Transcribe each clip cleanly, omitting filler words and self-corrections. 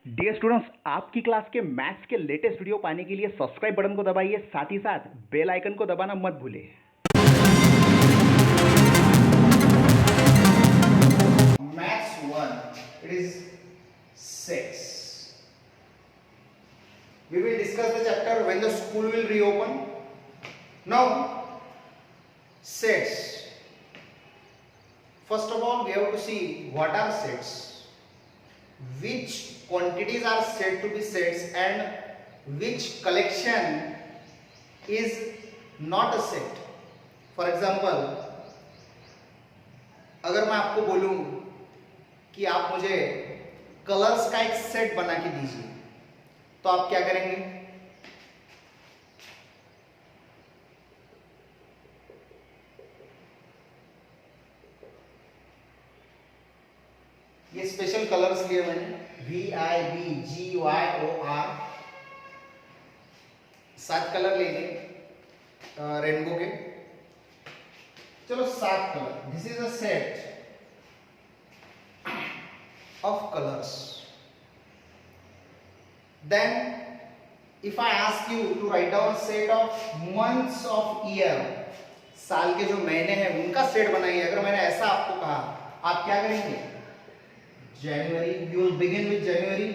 Dear students, आपकी class के maths के लेटेस्ट वीडियो पाने के लिए सब्सक्राइब बटन को दबाइए, साथ ही साथ बेल आइकन को दबाना मत भूलिए। Maths 1, it is 6. We will discuss the chapter when the school will reopen. Now, sets. First of all, we have to see what are sets, which quantities are said to be sets, and which collection is not a set. For example, अगर मैं आपको बोलूं कि आप मुझे colours का एक set बना के दीजिए, तो आप क्या करेंगे? ये स्पेशल कलर्स लिए मैंने, VIBGYOR, 7 कलर लेंगे रेनबो के। चलो 7 colour, this is a set of colors. Then if I ask you to write down a set of months of year, साल के जो महीने हैं उनका सेट बनाइए। अगर मैंने ऐसा आपको कहा, आप क्या करेंगे? January, you will begin with January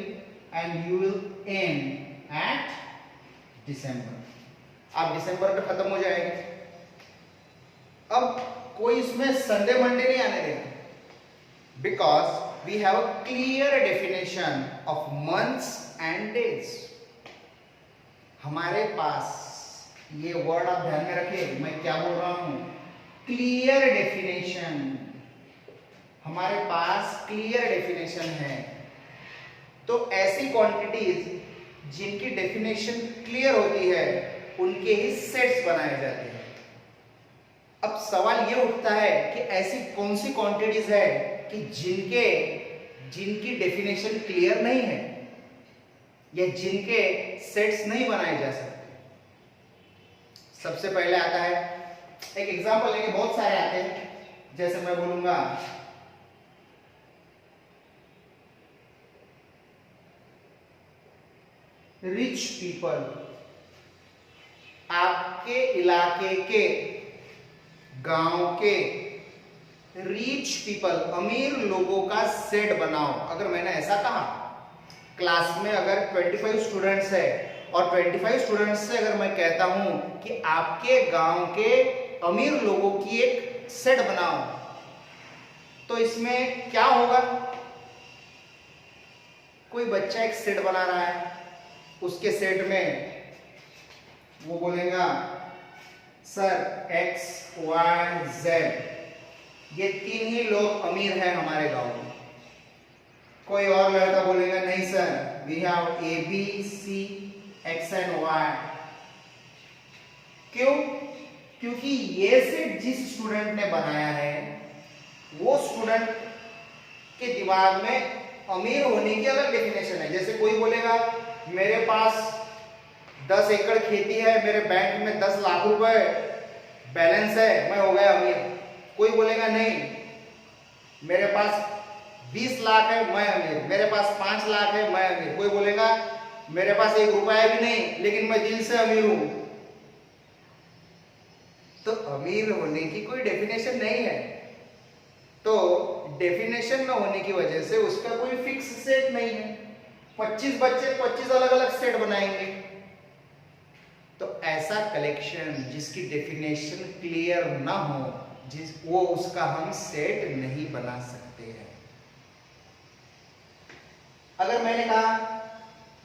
and you will end at December. आप दिसंबर पे खत्म हो जाएंगे। अब कोई इसमें संडे मंडे नहीं आने देगा, because we have a clear definition of months and days. हमारे पास ये वर्ड आप ध्यान में रखिए, मैं क्या बोल रहा हूं? Clear definition. हमारे पास क्लियर डेफिनेशन है, तो ऐसी क्वांटिटीज जिनकी डेफिनेशन क्लियर होती है उनके ही सेट्स बनाए जाते हैं। अब सवाल ये उठता है कि ऐसी कौन सी क्वांटिटीज है कि जिनकी डेफिनेशन क्लियर नहीं है या जिनके सेट्स नहीं बनाए जा सकते। सबसे पहले आता है, एक एग्जांपल लेंगे, बहुत सारे आते हैं। जैसे मैं बोलूंगा रिच पीपल, आपके इलाके के, गांव के रिच पीपल, अमीर लोगों का सेट बनाओ। अगर मैंने ऐसा कहा, क्लास में अगर 25 स्टूडेंट्स है और 25 स्टूडेंट्स से अगर मैं कहता हूं कि आपके गांव के अमीर लोगों की एक सेट बनाओ, तो इसमें क्या होगा? कोई बच्चा एक सेट बना रहा है, उसके सेट में वो बोलेगा सर X Y Z, ये 3 ही लोग अमीर हैं हमारे गांव में। कोई और लड़का बोलेगा नहीं sir, we have ABC X and Y। क्यों? क्योंकि ये सेट जिस स्टूडेंट ने बनाया है वो स्टूडेंट के दिमाग में अमीर होने की अलग डेफिनेशन है। जैसे कोई बोलेगा मेरे पास 10 एकड़ खेती है, मेरे बैंक में 10 लाख रुपए बैलेंस है, मैं हो गया अमीर। कोई बोलेगा नहीं, मेरे पास 20 लाख है, मैं अमीर। मेरे पास 5 लाख है, मैं अमीर। कोई बोलेगा मेरे पास 1 रुपया भी नहीं, लेकिन मैं दिल से अमीर हूं। तो अमीर होने की कोई डेफिनेशन नहीं है, तो डेफिनेशन न होने की वजह से उसका कोई फिक्स सेट नहीं है। 25 बच्चे 25 अलग अलग सेट बनाएंगे, तो ऐसा कलेक्शन जिसकी डेफिनेशन क्लियर ना हो, वो उसका हम सेट नहीं बना सकते हैं। अगर मैंने कहा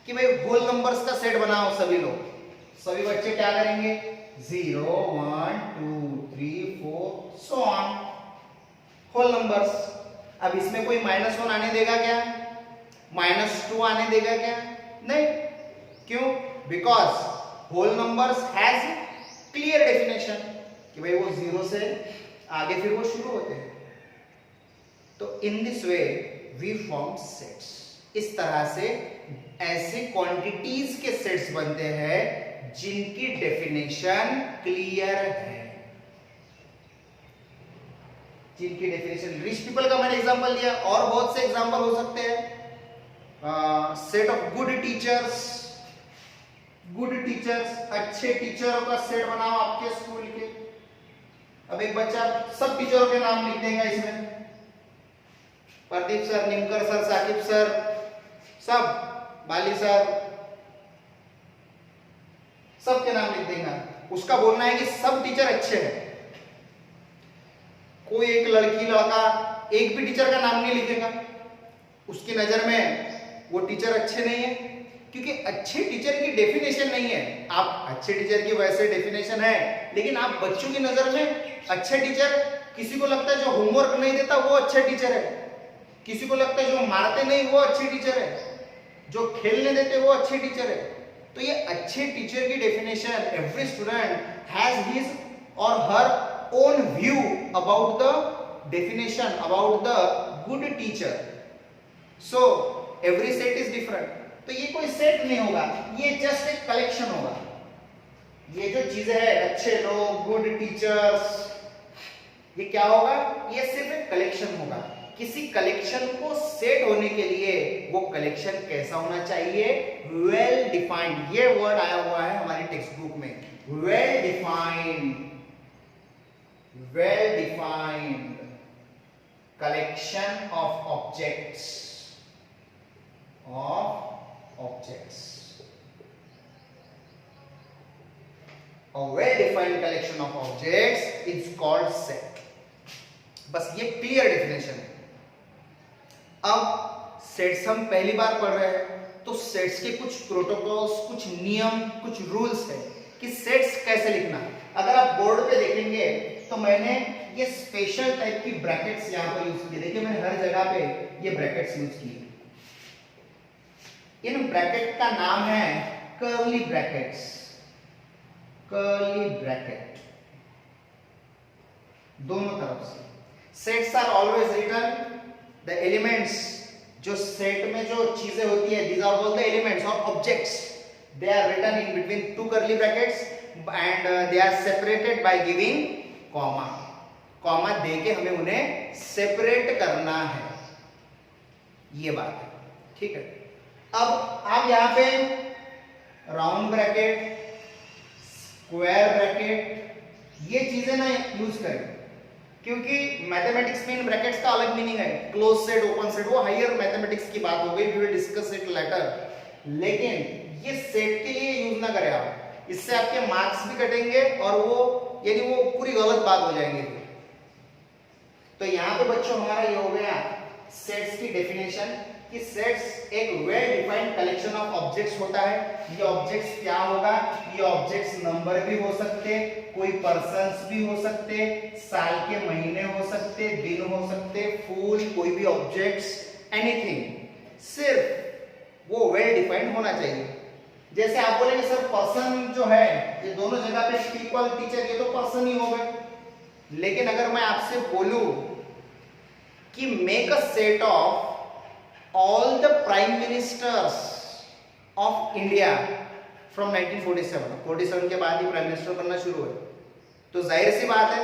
कि भाई होल नंबर्स का सेट बनाओ, सभी लोग, सभी बच्चे क्या करेंगे? 0 1 2 3 4 सो ऑन, होल नंबर्स। अब इसमें कोई -1 आने देगा क्या? -2 आने देगा क्या? नहीं। क्यों? Because whole numbers has clear definition कि भाई वो 0 से आगे फिर वो शुरू होते हैं। तो in this way we form sets. इस तरह से ऐसे क्वांटिटीज के सेट्स बनते हैं जिनकी डेफिनेशन क्लियर है। जिनकी डेफिनेशन, रिच पीपल का मैंने एग्जांपल दिया, और बहुत से एग्जांपल हो सकते हैं। Set of good teachers, good teachers, अच्छे टीचरों का सेट बनाओ आपके स्कूल के। अब एक बच्चा सब टीचरों के नाम लिख देगा इसमें, Pradeep sir, Nimkar sir, Saqib sir, सब, बाली सर, सबके नाम लिख देगा। उसका बोलना है कि सब टीचर अच्छे हैं। कोई एक लड़की लड़का एक भी टीचर का नाम नहीं लिखेगा, उसकी नजर में वो टीचर अच्छे नहीं है, क्योंकि अच्छे टीचर की डेफिनेशन नहीं है। आप अच्छे टीचर की वैसे डेफिनेशन है, लेकिन आप बच्चों की नजर में अच्छे टीचर, किसी को लगता है जो होमवर्क नहीं देता वो अच्छे टीचर है, किसी को लगता है जो मारते नहीं वो अच्छे टीचर है, जो खेलने देते वो अच्छे टीचर है। तो ये अच्छे टीचर की definition, every student has his और her own view about the definition about the good teacher. So every set is different. तो ये कोई सेट नहीं होगा, ये जस्ट एक कलेक्शन होगा। ये जो चीजें है, अच्छे लोग, गुड टीचर्स, ये क्या होगा? ये सिर्फ एक कलेक्शन होगा। किसी कलेक्शन को सेट होने के लिए वो कलेक्शन कैसा होना चाहिए? Well defined. ये वर्ड आया हुआ है हमारी टेक्स्ट बुक में, well defined, well defined collection of objects, of objects. A well-defined collection of objects is called set. बस ये क्लियर डेफिनेशन है। अब सेट्स हम पहली बार पढ़ रहे हैं, तो सेट्स के कुछ प्रोटोकॉल्स, कुछ नियम, कुछ रूल्स है कि सेट्स कैसे लिखना। अगर आप बोर्ड पे देखेंगे तो मैंने ये स्पेशल टाइप की ब्रैकेट्स यहाँ पर यूज की। देखिए मैंने हर जगह पे ये ब्रैकेट्स यूज किए। इन ब्रैकेट का नाम है कर्ली ब्रैकेट्स, कर्ली ब्रैकेट, दोनों तरफ से। Sets are always written the elements, जो सेट में जो चीजें होती है, these are all the elements or objects, they are written in between two curly brackets and they are separated by giving comma. Comma दे के हमें उन्हें सेपरेट करना है, ये बात है, ठीक है। अब आप यहां पे राउंड ब्रैकेट, स्क्वायर ब्रैकेट, ये चीजें ना यूज करें, क्योंकि मैथमेटिक्स में इन ब्रैकेट्स का अलग मीनिंग है। क्लोज सेट, ओपन सेट, वो हायर मैथमेटिक्स की बात हो गई, we will discuss it later. लेकिन ये सेट के लिए यूज ना करें आप, इससे आपके मार्क्स भी कटेंगे और वो यानी वो पूरी गलत बात हो जाएंगी। तो यहाँ पे बच्चों हमारा ये हो गया सेट्स की डेफिनेशन, कि सेट्स एक well defined collection of objects होता है। ये ऑब्जेक्ट्स क्या होगा? ये ऑब्जेक्ट्स नंबर भी हो सकते, कोई पर्सन्स भी हो सकते, साल के महीने हो सकते, दिन हो सकते, फूल, कोई भी ऑब्जेक्ट्स, एनीथिंग, सिर्फ वो वेल डिफाइंड होना चाहिए। जैसे आप बोलेंगे सर पर्सन जो है, ये दोनों जगह पे पीपल, टीचर, ये तो पर्सन ही हो गए। लेकिन अगर मैं आपसे बोलूं कि make a set of all the prime ministers of India from 1947, 47 के बाद ही प्राइम मिनिस्टर बनना शुरू है, तो जाहिर सी बात है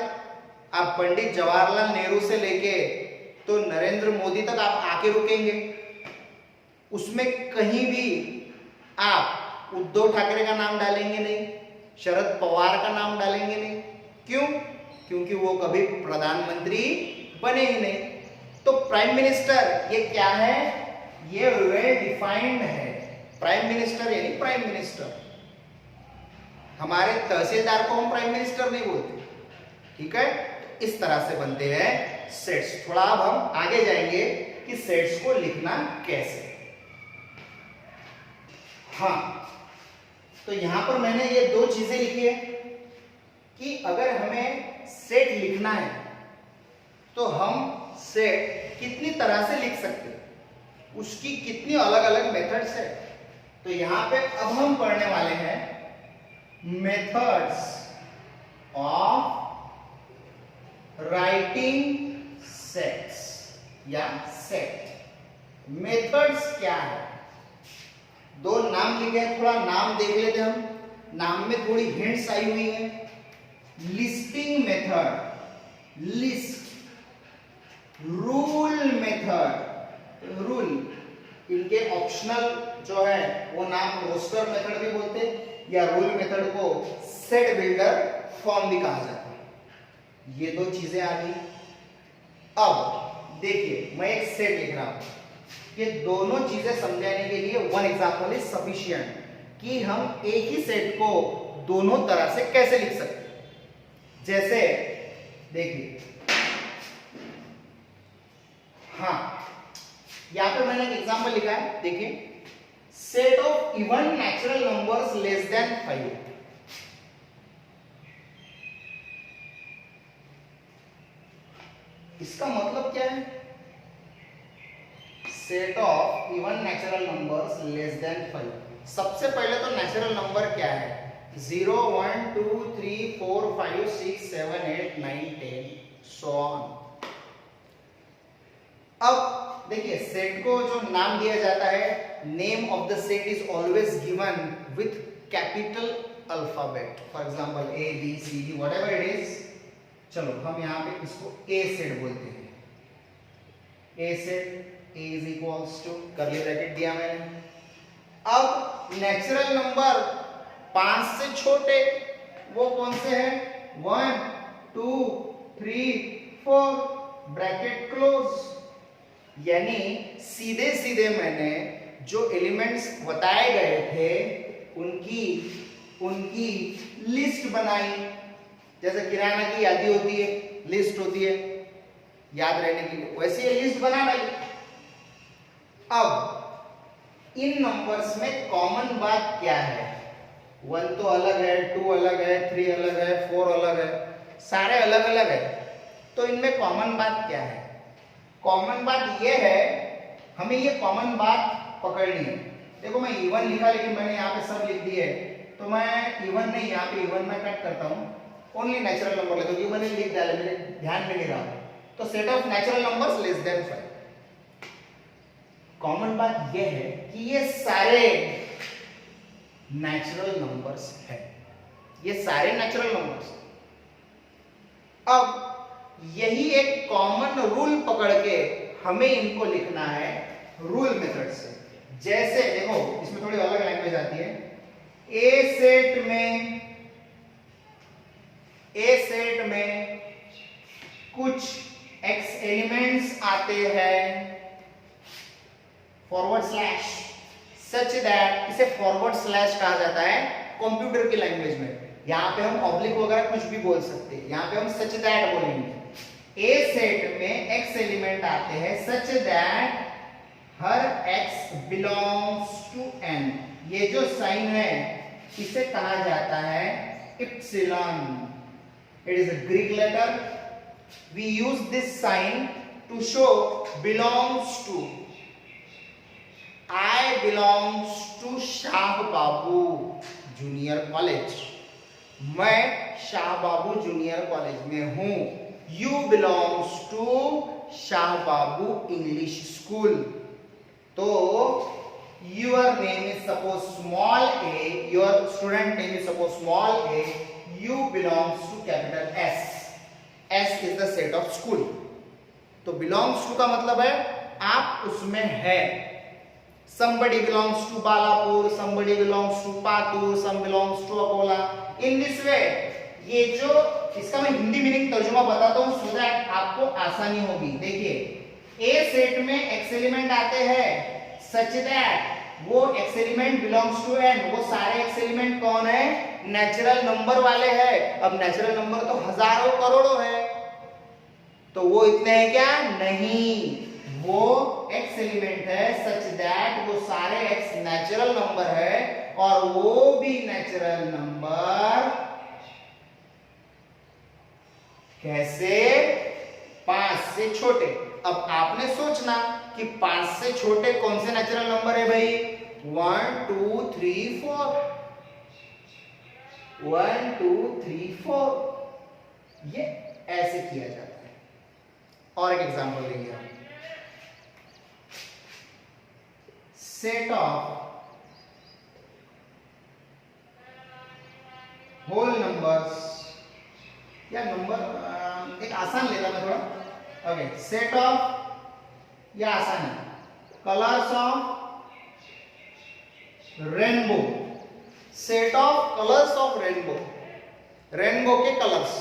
आप पंडित जवाहरलाल नेहरू से लेके तो नरेंद्र मोदी तक आप आके रुकेंगे। उसमें कहीं भी आप उद्धव ठाकरे का नाम डालेंगे नहीं, शरद पवार का नाम डालेंगे नहीं। क्यों? क्योंकि वो कभी प्रधानमंत्री बने ही नहीं। तो प्राइम मिनिस्टर ये क्या है? ये वेल डिफाइंड है। प्राइम मिनिस्टर यानी प्राइम मिनिस्टर। हमारे तहसीलदार को हम प्राइम मिनिस्टर नहीं बोलते, ठीक है। इस तरह से बनते हैं सेट्स। थोड़ा अब हम आगे जाएंगे कि सेट्स को लिखना कैसे। हाँ, तो यहां पर मैंने ये दो चीजें लिखी है कि अगर हमें सेट लिखना है तो हम सेट कितनी तरह से लिख सकते हैं, उसकी कितनी अलग अलग मेथड्स है। तो यहां पे अब हम पढ़ने वाले हैं मेथड्स ऑफ राइटिंग सेट्स या सेट। मेथड्स क्या है? दो नाम लिखे हैं, थोड़ा नाम देख लेते हैं हम। नाम में थोड़ी हिंट्स आई हुई है। Listing method, list, rule method, rule, इनके ऑप्शनल जो है वो नाम रोस्टर मेथड भी बोलते हैं या रूल मेथड को सेट बिल्डर फॉर्म भी कहा जाता है। ये दो चीजें आ गई। अब देखिए मैं एक सेट लिख रहा हूं, ये दोनों चीजें समझाने के लिए वन एग्जांपल इज सफिशिएंट कि हम एक ही सेट को दोनों तरह से कैसे लिख सकते हैं। जैसे देखिए, हाँ यहां पे मैंने एक एग्जांपल लिखा है, देखिए set of even natural numbers less than 5। इसका मतलब क्या है? Set of even natural numbers less than 5। सबसे पहले तो नेचुरल नंबर क्या है? 0 1 2 3 4 5 6 7 8 9 10 सो ऑन। अब देखिए सेट को जो नाम दिया जाता है, name of the set is always given with capital alphabet, for example A B C D whatever it is. चलो हम यहाँ पे इसको ए सेट बोलते हैं। A set, A is equals to curly bracket दिया मैंने। अब नेचुरल नंबर 5 से छोटे वो कौन से हैं? 1 2 3 4 ब्रैकेट क्लोज। यानी सीधे सीधे मैंने जो एलिमेंट्स बताए गए थे उनकी लिस्ट बनाई। जैसे किराना की यादी होती है, लिस्ट होती है याद रहने के लिए, वैसे ये लिस्ट बना डाली। अब इन नंबर्स में कॉमन बात क्या है? 1 तो अलग है, 2 अलग है, 3 अलग है, 4 अलग है, सारे अलग अलग है। तो इनमें कॉमन बात क्या है? कॉमन बात ये है, हमें ये कॉमन बात पकड़नी है। देखो मैं इवन लिखा लेकिन मैंने यहाँ पे सब लिख दिए, तो मैं इवन नहीं, यहाँ पे इवन मैं कट करता हूँ, ओनली नेचुरल नंबर लेता हूँ। इवन लिख डाले, मेरे ध्यान में नहीं रहा। तो set of natural numbers less than 5। Common बात ये है कि ये सारे नेचुरल नंबर्स है, ये सारे नेचुरल नंबर्स। अब यही एक कॉमन रूल पकड़ के हमें इनको लिखना है रूल मेथड से। जैसे देखो इसमें थोड़ी अलग लैंग्वेज आती है। ए सेट में कुछ एक्स एलिमेंट्स आते हैं फॉरवर्ड स्लैश सच दैट, इसे फॉरवर्ड स्लैश कहा जाता है कंप्यूटर की लैंग्वेज में। यहां पे हम ऑब्लिक वगैरह कुछ भी बोल सकते हैं, यहां पे हम सच दैट बोलेंगे। ए सेट में एक्स एलिमेंट आते हैं सच दैट हर एक्स बिलोंग्स टू एन। ये जो साइन है इसे कहा जाता है epsilon. It is a Greek letter. We use this sign to show belongs to. I belongs to Shah Babu junior college. मैं शाह बाबू जूनियर कॉलेज में हूं। You belongs to Shah Babu English school. तो your name is suppose small a, your student name is suppose small a, you belongs to capital S. S is the set of school. तो belongs to का मतलब है आप उसमें है। somebody belongs to Balapur, somebody belongs to Patur, some belongs to Akola. in this way ये जो इसका मैं हिंदी मीनिंग तर्जुमा बताता हूँ so that आपको आसानी होगी। देखिए ए सेट में एक्स एलिमेंट आते हैं सच दैट वो X element belongs to N. वो सारे एक्स एलिमेंट कौन है? नेचुरल नंबर वाले हैं। अब नेचुरल नंबर तो हजारों करोड़ों है, तो वो इतने हैं क्या? नहीं, वो एक्स एलिमेंट है सच दैट वो सारे एक्स नेचुरल नंबर है और वो भी नेचुरल नंबर कैसे? 5 से छोटे। अब आपने सोचना कि 5 से छोटे कौन से नेचुरल नंबर है भाई? 1 2 3 4। 1 2 3 4 ये ऐसे किया जाता है। और एक एग्जांपल देंगे हम। सेट ऑफ होल नंबर्स या नंबर एक आसान लेता मैं थोड़ा। ओके, सेट ऑफ, यह आसान है, colours of rainbow, set of colours of rainbow, rainbow के कलर्स।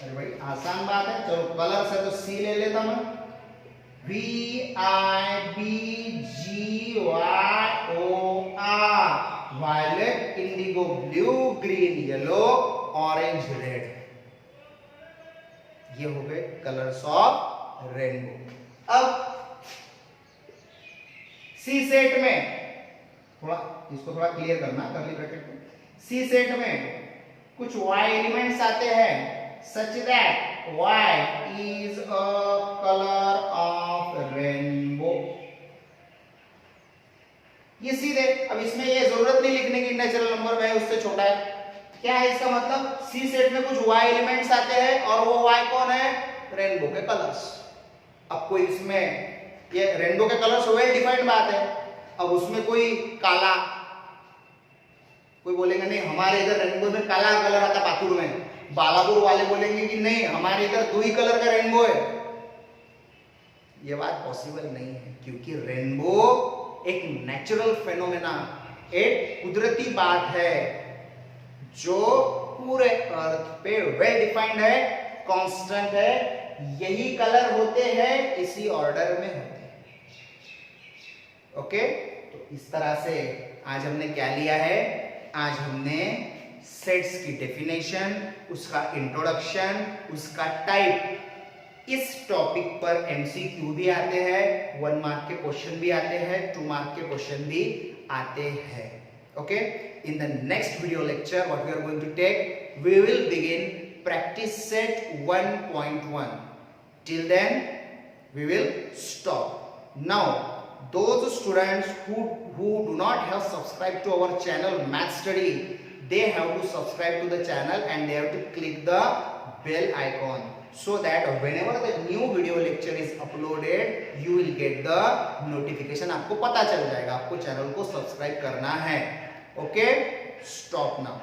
अरे भाई आसान बात है, चलो कलर्स है तो सी ले लेता मैं, VIBGYOR, violet, indigo, blue, green, yellow, orange, red. ये हो गए कलर्स ऑफ रेनबो। अब सी सेट में थोड़ा इसको थोड़ा क्लियर करना, कर्ली ब्रैकेट को। सी सेट में कुछ y एलिमेंट्स आते हैं, such that y is a colour of rainbow. ये सीधे, अब इसमें ये जरूरत नहीं लिखने की नेचुरल नंबर में उससे छोटा है। क्या है इसका मतलब, सी सेट में कुछ y एलिमेंट्स आते हैं और वो y कौन है, रेनबो के कलर्स। अब कोई इसमें ये रेनबो के कलर्स वेल डिफाइंड बात है, अब उसमें कोई काला, कोई बोलेंगे नहीं हमारे इधर रेनबो में काला कलर आता, पातुर में बालापुर वाले बोलेंगे कि नहीं हमारे इधर 2 ही कलर का रेनबो है। ये बात पॉसिबल नहीं है, क्योंकि रेनबो एक नेचुरल फेनोमेना, एक कुदरती बात है जो पूरे अर्थ पे वेल डिफाइंड है, कांस्टेंट है। यही कलर होते हैं, इसी ऑर्डर में होते हैं। ओके, तो इस तरह से आज हमने क्या लिया है, आज हमने सेट्स की डेफिनेशन, उसका इंट्रोडक्शन, उसका टाइप, इस टॉपिक पर एमसीक्यू भी आते हैं, 1 मार्क के क्वेश्चन भी आते हैं, 2 मार्क के क्वेश्चन भी आते हैं। Okay, in the next video lecture what we are going to take, we will begin practice set 1.1. till then we will stop. Now those students who do not have subscribed to our channel Math Study, they have to subscribe to the channel and they have to click the bell icon, so that whenever the new video lecture is uploaded you will get the notification। आपको पता चल जाएगा, आपको channel को subscribe करना है। Okay, stop now.